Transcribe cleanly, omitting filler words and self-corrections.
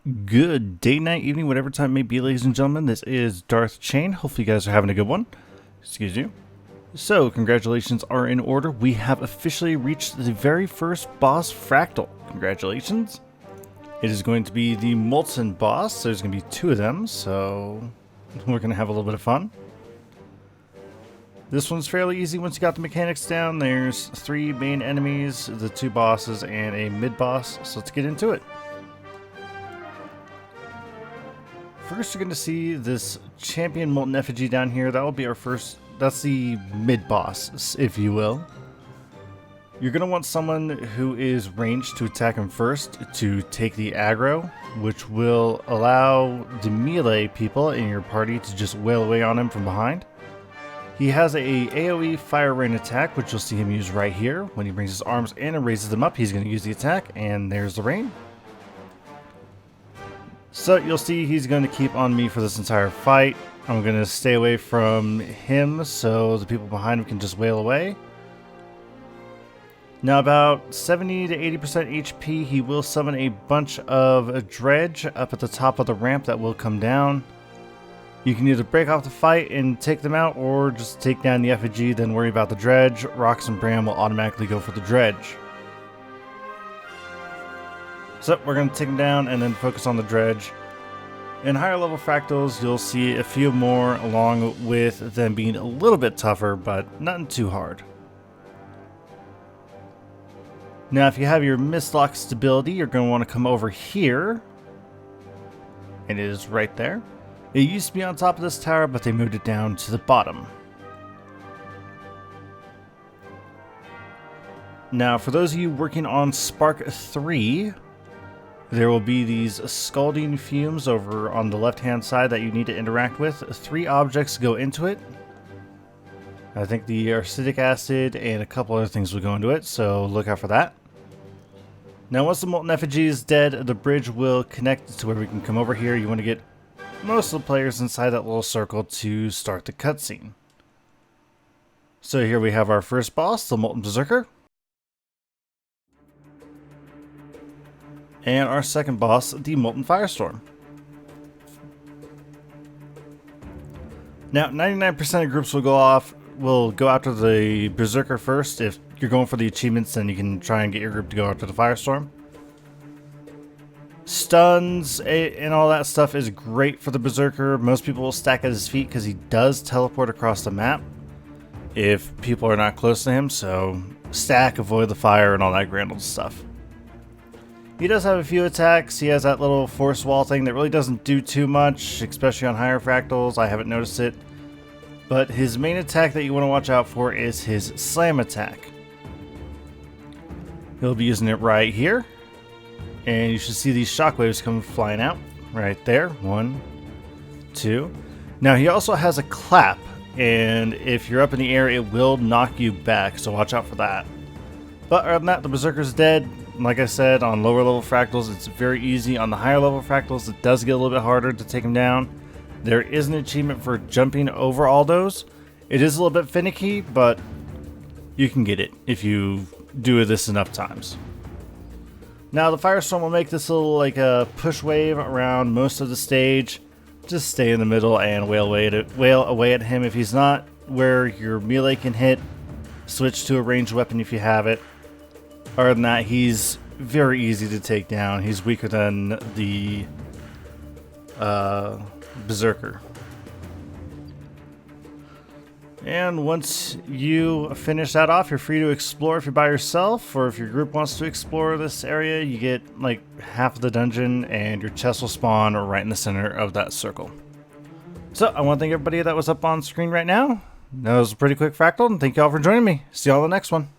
Good day, night, evening, whatever time it may be, ladies and gentlemen. This is Darth Chain. Hopefully you guys are having a good one. Excuse you. So, congratulations are in order. We have officially reached the very first boss, Fractal. Congratulations. It is going to be the Molten Boss. There's going to be two of them, so we're going to have a little bit of fun. This one's fairly easy once you got the mechanics down. There's three main enemies, the two bosses, and a mid-boss. So let's get into it. First, you're going to see this champion molten effigy down here. That will be our first. That's the mid-boss, if you will. You're going to want someone who is ranged to attack him first to take the aggro, which will allow the melee people in your party to just wail away on him from behind. He has a AoE fire rain attack, which you'll see him use right here. When he brings his arms in and raises them up, he's going to use the attack, and there's the rain. So you'll see he's going to keep on me for this entire fight. I'm going to stay away from him so the people behind him can just wail away. Now about 70 to 80% HP, he will summon a bunch of dredge up at the top of the ramp that will come down. You can either break off the fight and take them out, or just take down the effigy, then worry about the dredge. Rox and Bram will automatically go for the dredge. So we're going to take them down and then focus on the dredge. In higher level fractals, you'll see a few more, along with them being a little bit tougher, but nothing too hard. Now if you have your Mistlock stability, you're going to want to come over here. And it is right there. It used to be on top of this tower, but they moved it down to the bottom. Now for those of you working on Spark 3, there will be these scalding fumes over on the left hand side that you need to interact with. 3 objects go into it. I think the acidic acid and a couple other things will go into it, so look out for that. Now once the molten effigy is dead, the bridge will connect to where we can come over here. You want to get most of the players inside that little circle to start the cutscene. So here we have our first boss, the Molten Berserker. And our second boss, the Molten Firestorm. Now, 99% of groups will go after the Berserker first. If you're going for the achievements, then you can try and get your group to go after the Firestorm. Stuns and all that stuff is great for the Berserker. Most people will stack at his feet because he does teleport across the map if people are not close to him. So stack, avoid the fire, and all that grand old stuff. He does have a few attacks. He has that little force wall thing that really doesn't do too much, especially on higher fractals. I haven't noticed it. But his main attack that you want to watch out for is his slam attack. He'll be using it right here. And you should see these shockwaves come flying out right there. 1, 2. Now he also has a clap, and if you're up in the air, it will knock you back, so watch out for that. But other than that, the Berserker's dead. Like I said, on lower level fractals, it's very easy. On the higher level fractals, it does get a little bit harder to take him down. There is an achievement for jumping over all those. It is a little bit finicky, but you can get it if you do this enough times. Now the Firestorm will make this little like a push wave around most of the stage. Just stay in the middle and wail away at him. If he's not where your melee can hit, switch to a ranged weapon if you have it. Other than that, he's very easy to take down. He's weaker than the Berserker. And once you finish that off, you're free to explore if you're by yourself, or if your group wants to explore this area. You get like half of the dungeon, and your chest will spawn right in the center of that circle. So I want to thank everybody that was up on screen right now. That was a pretty quick Fractal, and thank you all for joining me. See you all in the next one.